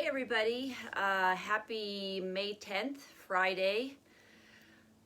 Hey everybody, happy May 10th, Friday.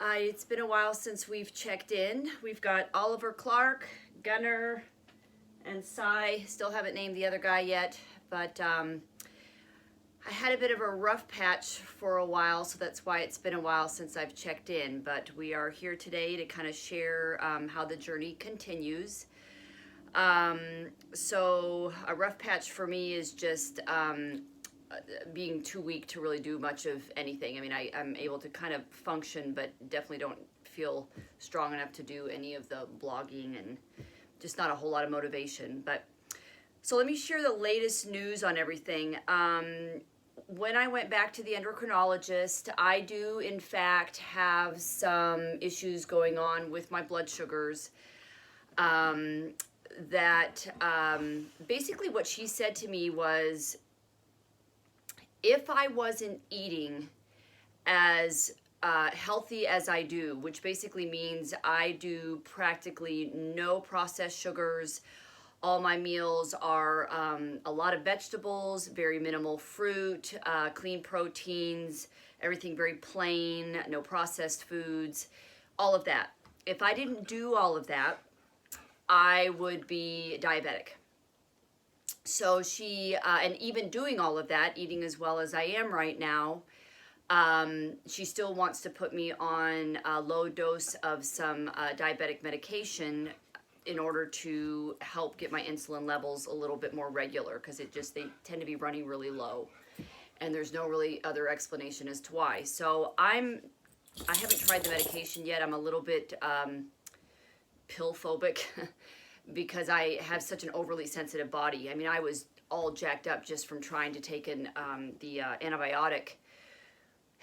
It's been a while since we've checked in. We've got Oliver Clark, Gunner, and Cy. Still haven't named the other guy yet, but I had a bit of a rough patch for a while, so that's why it's been a while since I've checked in. But we are here today to kind of share how the journey continues. So a rough patch for me is just being too weak to really do much of anything. I mean, I'm able to kind of function, but definitely don't feel strong enough to do any of the blogging and just not a whole lot of motivation. But so let me share the latest news on everything. When I went back to the endocrinologist, I do in fact have some issues going on with my blood sugars. Basically what she said to me was, if I wasn't eating as healthy as I do, which basically means I do practically no processed sugars, all my meals are a lot of vegetables, very minimal fruit, clean proteins, everything very plain, no processed foods, all of that. If I didn't do all of that, I would be diabetic. So she, and even doing all of that, eating as well as I am right now, she still wants to put me on a low dose of some diabetic medication in order to help get my insulin levels a little bit more regular, because they tend to be running really low. And there's no really other explanation as to why. So I haven't tried the medication yet. I'm a little bit pill phobic because I have such an overly sensitive body. I mean, I was all jacked up just from trying to take the antibiotic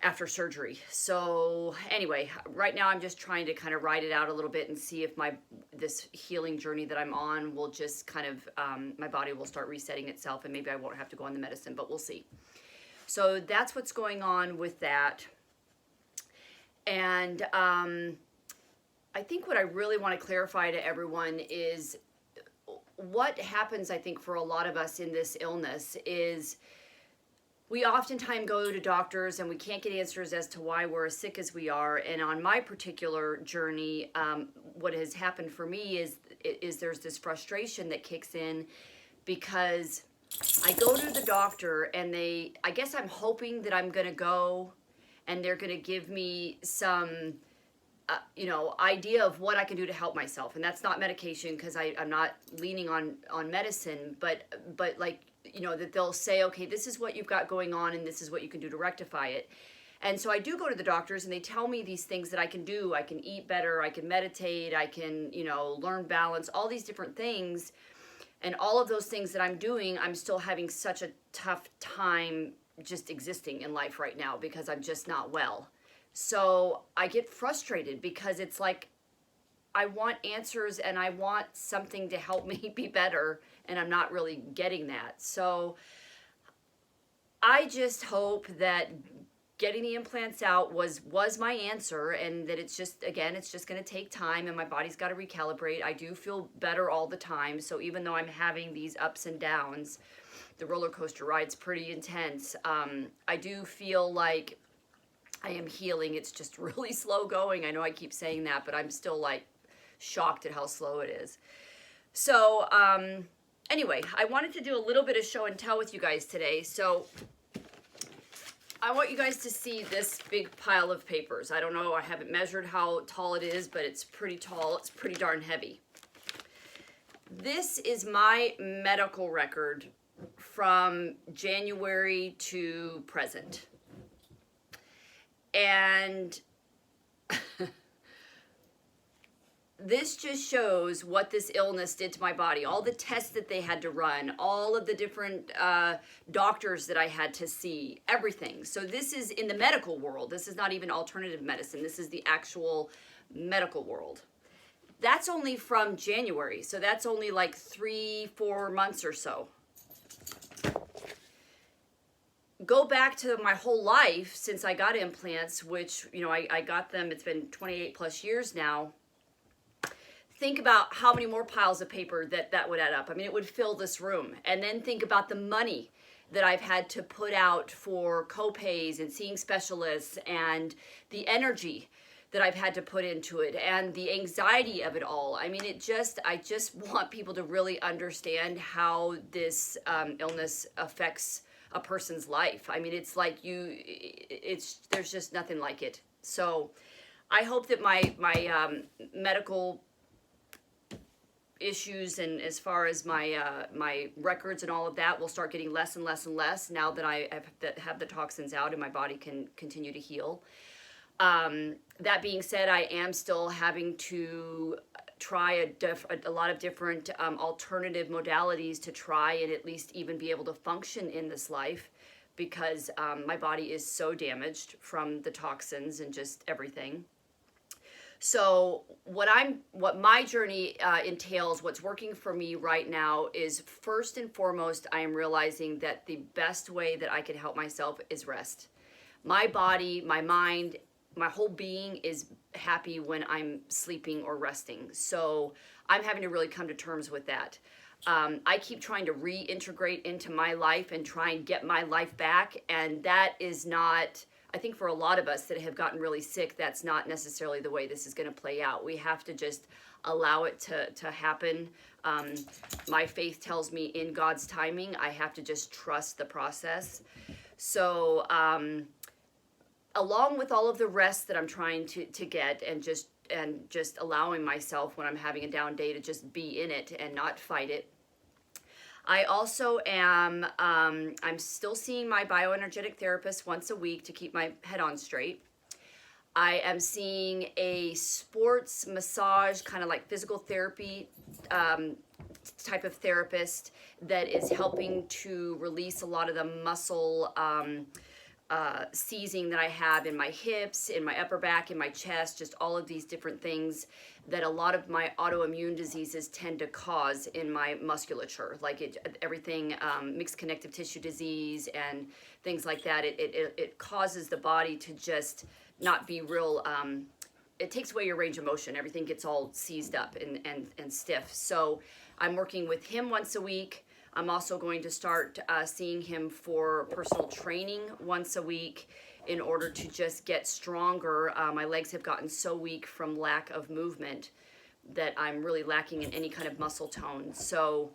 after surgery. So anyway, right now I'm just trying to kind of ride it out a little bit and see if this healing journey that I'm on will just kind of, my body will start resetting itself and maybe I won't have to go on the medicine, but we'll see. So that's what's going on with that. And I think what I really want to clarify to everyone is what happens, I think, for a lot of us in this illness is we oftentimes go to doctors and we can't get answers as to why we're as sick as we are. And on my particular journey, what has happened for me is there's this frustration that kicks in because I go to the doctor and I guess I'm hoping that I'm going to go and they're going to give me some idea of what I can do to help myself. And that's not medication, because I'm not leaning on medicine, but like, that they'll say, okay, this is what you've got going on and this is what you can do to rectify it. And so I do go to the doctors and they tell me these things that I can do. I can eat better, I can meditate, I can, learn balance, all these different things. And all of those things that I'm doing, I'm still having such a tough time just existing in life right now because I'm just not well. So I get frustrated because it's like I want answers and I want something to help me be better, and I'm not really getting that. So I just hope that getting the implants out was my answer, and that it's just going to take time and my body's got to recalibrate. I do feel better all the time. So even though I'm having these ups and downs, the roller coaster ride's pretty intense. I do feel like I am healing. It's just really slow going. I know I keep saying that, but I'm still like shocked at how slow it is. So anyway, I wanted to do a little bit of show and tell with you guys today. So I want you guys to see this big pile of papers. I don't know, I haven't measured how tall it is, but it's pretty tall. It's pretty darn heavy. This is my medical record from January to present. And this just shows what this illness did to my body, all the tests that they had to run, all of the different doctors that I had to see, everything. So this is in the medical world. This is not even alternative medicine. This is the actual medical world. That's only from January. So that's only like 3-4 months or so. Go back to my whole life since I got implants, which, I got them, it's been 28 plus years now. Think about how many more piles of paper that would add up. I mean, it would fill this room. And then think about the money that I've had to put out for co-pays and seeing specialists, and the energy that I've had to put into it, and the anxiety of it all. I mean, I just want people to really understand how this illness affects a person's life. I mean, it's like there's just nothing like it. So I hope that my medical issues, and as far as my records and all of that, will start getting less and less and less now that I have the toxins out and my body can continue to heal. That being said, I am still having to try a lot of different alternative modalities to try and at least even be able to function in this life, because my body is so damaged from the toxins and just everything. So what my journey entails, what's working for me right now is, first and foremost, I am realizing that the best way that I can help myself is rest. My body, my mind, my whole being is happy when I'm sleeping or resting. So I'm having to really come to terms with that. I keep trying to reintegrate into my life and try and get my life back. And that is not, I think for a lot of us that have gotten really sick, that's not necessarily the way this is going to play out. We have to just allow it to happen. My faith tells me in God's timing, I have to just trust the process. So, along with all of the rest that I'm trying to get, and just allowing myself when I'm having a down day to just be in it and not fight it. I also am, I'm still seeing my bioenergetic therapist once a week to keep my head on straight. I am seeing a sports massage, kind of like physical therapy type of therapist that is helping to release a lot of the muscle seizing that I have in my hips, in my upper back, in my chest, just all of these different things that a lot of my autoimmune diseases tend to cause in my musculature, like everything, mixed connective tissue disease and things like that. It causes the body to just not be real, it takes away your range of motion. Everything gets all seized up and stiff. So I'm working with him once a week. I'm also going to start seeing him for personal training once a week in order to just get stronger. My legs have gotten so weak from lack of movement that I'm really lacking in any kind of muscle tone. So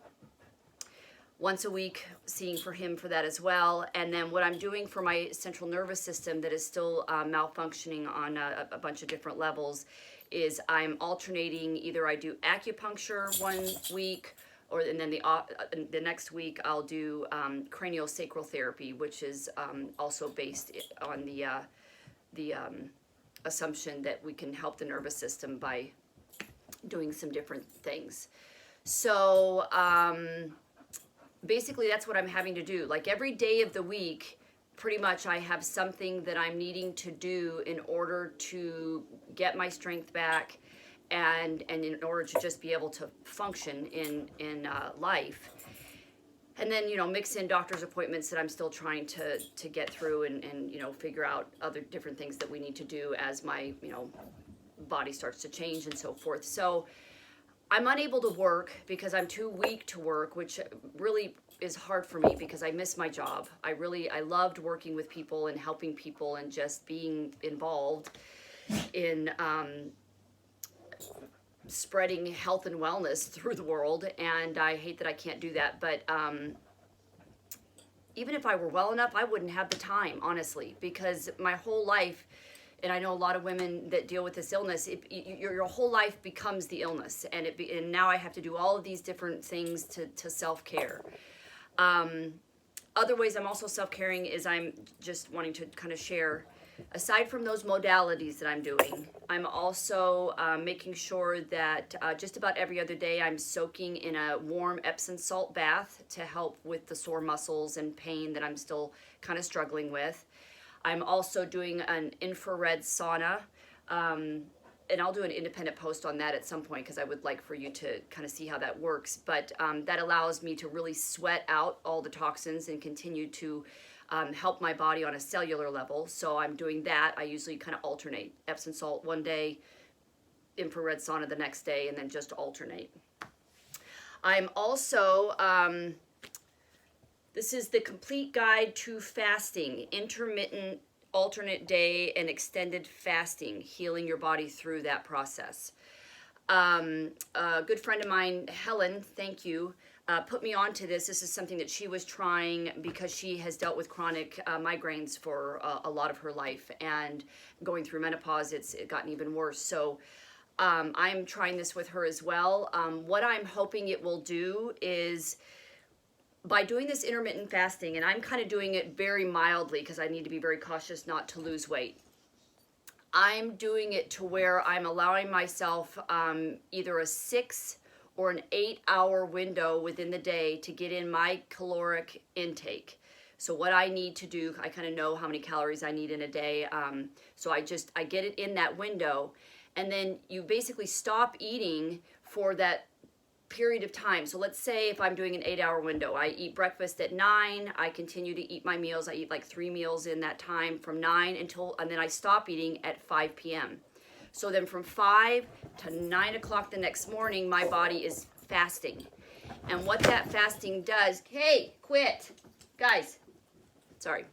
once a week, seeing for him for that as well. And then what I'm doing for my central nervous system that is still malfunctioning on a bunch of different levels is I'm alternating. Either I do acupuncture one week, and then the next week I'll do craniosacral therapy, which is also based on the assumption that we can help the nervous system by doing some different things. So basically that's what I'm having to do. Like every day of the week, pretty much I have something that I'm needing to do in order to get my strength back, and in order to just be able to function in life. And then, mix in doctor's appointments that I'm still trying to get through and figure out other different things that we need to do as my, body starts to change and so forth. So I'm unable to work because I'm too weak to work, which really is hard for me because I miss my job. I loved working with people and helping people and just being involved in spreading health and wellness through the world, and I hate that I can't do that. But even if I were well enough, I wouldn't have the time, honestly, because my whole life, and I know a lot of women that deal with this illness, your whole life becomes the illness, and now I have to do all of these different things to self-care. Other ways I'm also self-caring is I'm just wanting to kind of share. Aside from those modalities that I'm doing, I'm also making sure that just about every other day I'm soaking in a warm Epsom salt bath to help with the sore muscles and pain that I'm still kind of struggling with. I'm also doing an infrared sauna, and I'll do an independent post on that at some point because I would like for you to kind of see how that works. But that allows me to really sweat out all the toxins and continue to help my body on a cellular level. So I'm doing that. I usually kind of alternate Epsom salt one day, infrared sauna the next day, and then just alternate. I'm also This is the complete guide to fasting, intermittent, alternate day, and extended fasting, healing your body through that process. A good friend of mine, Helen, thank you, put me onto this. This is something that she was trying because she has dealt with chronic migraines for a lot of her life, and going through menopause, it's gotten even worse. So I'm trying this with her as well. What I'm hoping it will do is, by doing this intermittent fasting, and I'm kind of doing it very mildly because I need to be very cautious not to lose weight. I'm doing it to where I'm allowing myself either a 6 or an 8 hour window within the day to get in my caloric intake. So what I need to do, I kind of know how many calories I need in a day. So I get it in that window, and then you basically stop eating for that period of time. So let's say if I'm doing an 8 hour window, I eat breakfast at 9, I continue to eat my meals. I eat like 3 meals in that time from 9 and then I stop eating at 5 p.m. So then from 5 to 9 o'clock the next morning, my body is fasting. And what that fasting does, hey, quit, guys, sorry.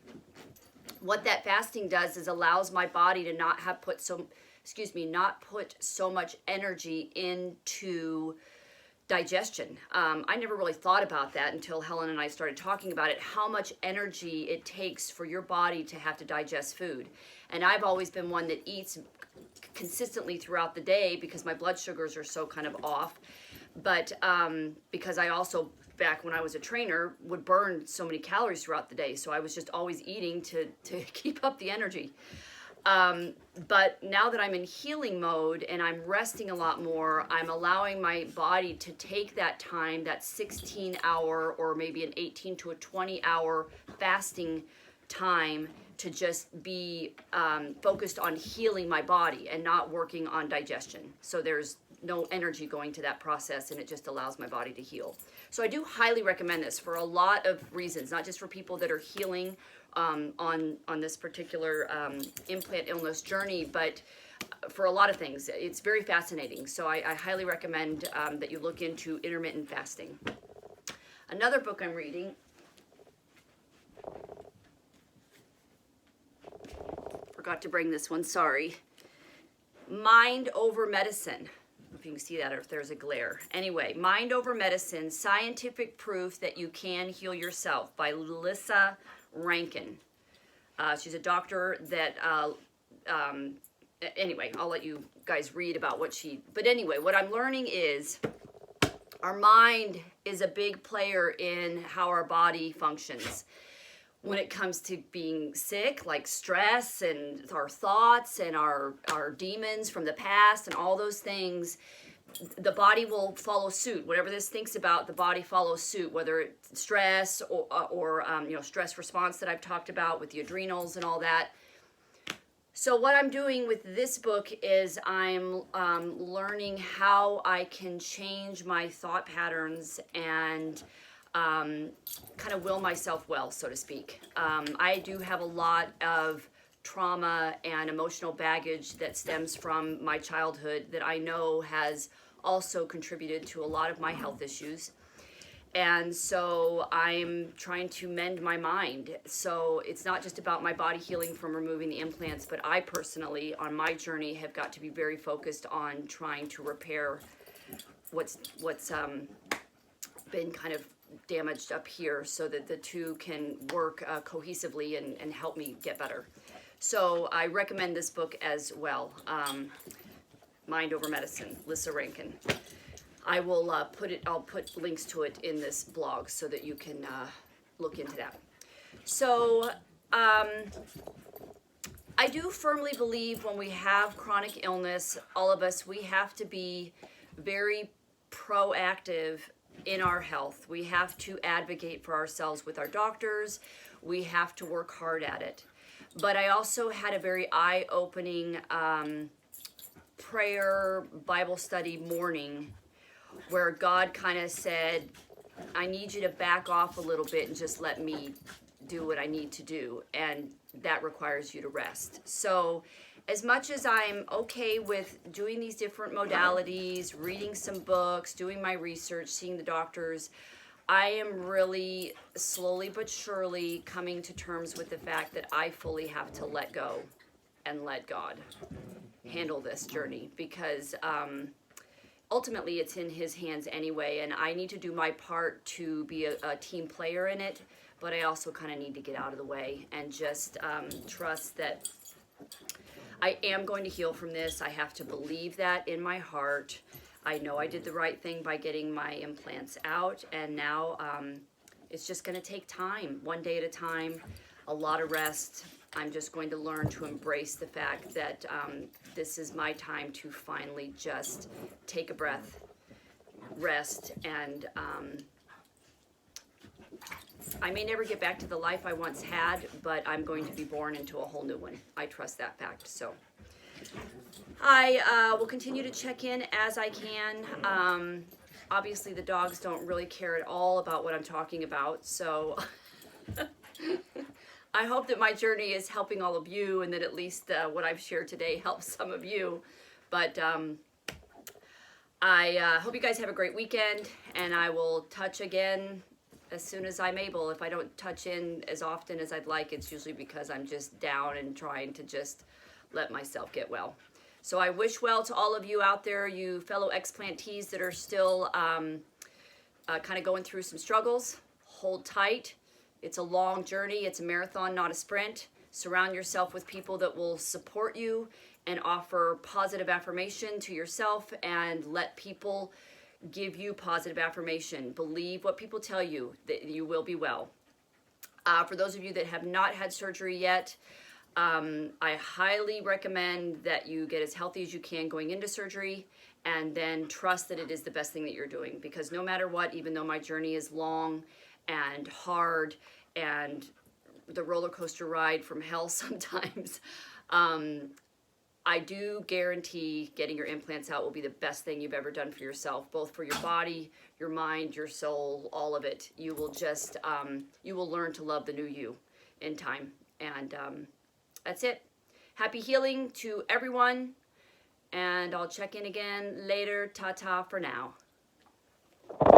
What that fasting does is allows my body to not put so much energy into digestion. I never really thought about that until Helen and I started talking about it, how much energy it takes for your body to have to digest food. And I've always been one that eats consistently throughout the day because my blood sugars are so kind of off. But because I also, back when I was a trainer, would burn so many calories throughout the day. So I was just always eating to keep up the energy. But now that I'm in healing mode and I'm resting a lot more, I'm allowing my body to take that time, that 16-hour or maybe an 18 to a 20-hour fasting time, to just be focused on healing my body and not working on digestion. So there's no energy going to that process, and it just allows my body to heal. So I do highly recommend this for a lot of reasons, not just for people that are healing on this particular implant illness journey, but for a lot of things. It's very fascinating. So I highly recommend that you look into intermittent fasting. Another book I'm reading, forgot to bring this one, sorry. Mind Over Medicine. I don't know if you can see that or if there's a glare. Anyway, Mind Over Medicine, Scientific Proof That You Can Heal Yourself by Lissa Rankin. She's a doctor that, anyway, I'll let you guys read about but anyway, what I'm learning is our mind is a big player in how our body functions. When it comes to being sick, like stress and our thoughts and our demons from the past and all those things, the body will follow suit. Whatever this thinks about, the body follows suit, whether it's stress or stress response that I've talked about with the adrenals and all that. So what I'm doing with this book is I'm learning how I can change my thought patterns and kind of will myself well, so to speak. I do have a lot of trauma and emotional baggage that stems from my childhood that I know has also contributed to a lot of my health issues. And so I'm trying to mend my mind. So it's not just about my body healing from removing the implants, but I personally, on my journey, have got to be very focused on trying to repair what's been kind of damaged up here, so that the two can work cohesively and help me get better. So I recommend this book as well, Mind Over Medicine, Lissa Rankin. I will I'll put links to it in this blog so that you can look into that. So I do firmly believe when we have chronic illness, all of us, we have to be very proactive in our health. We have to advocate for ourselves with our doctors. We have to work hard at it. But I also had a very eye-opening prayer Bible study morning where God kind of said, I need you to back off a little bit and just let me do what I need to do. And that requires you to rest. So as much as I'm okay with doing these different modalities, reading some books, doing my research, seeing the doctors, I am really slowly but surely coming to terms with the fact that I fully have to let go and let God handle this journey, because ultimately it's in his hands anyway, and I need to do my part to be a team player in it, but I also kind of need to get out of the way and just trust that I am going to heal from this. I have to believe that in my heart. I know I did the right thing by getting my implants out, and now it's just going to take time, one day at a time, a lot of rest. I'm just going to learn to embrace the fact that this is my time to finally just take a breath, rest, and I may never get back to the life I once had, but I'm going to be born into a whole new one. I trust that fact. So I will continue to check in as I can. Obviously, the dogs don't really care at all about what I'm talking about, so I hope that my journey is helping all of you, and that at least what I've shared today helps some of you. But I hope you guys have a great weekend, and I will touch again as soon as I'm able. If I don't touch in as often as I'd like, it's usually because I'm just down and trying to just let myself get well. So I wish well to all of you out there, you fellow explantees that are still kind of going through some struggles. Hold tight. It's a long journey. It's a marathon, not a sprint. Surround yourself with people that will support you and offer positive affirmation to yourself, and let people give you positive affirmation. Believe what people tell you, that you will be well. For those of you that have not had surgery yet, I highly recommend that you get as healthy as you can going into surgery, and then trust that it is the best thing that you're doing, because no matter what, even though my journey is long and hard and the roller coaster ride from hell sometimes, I do guarantee getting your implants out will be the best thing you've ever done for yourself, both for your body, your mind, your soul, all of it. You will just, you will learn to love the new you in time. And that's it. Happy healing to everyone, and I'll check in again later. Ta-ta for now.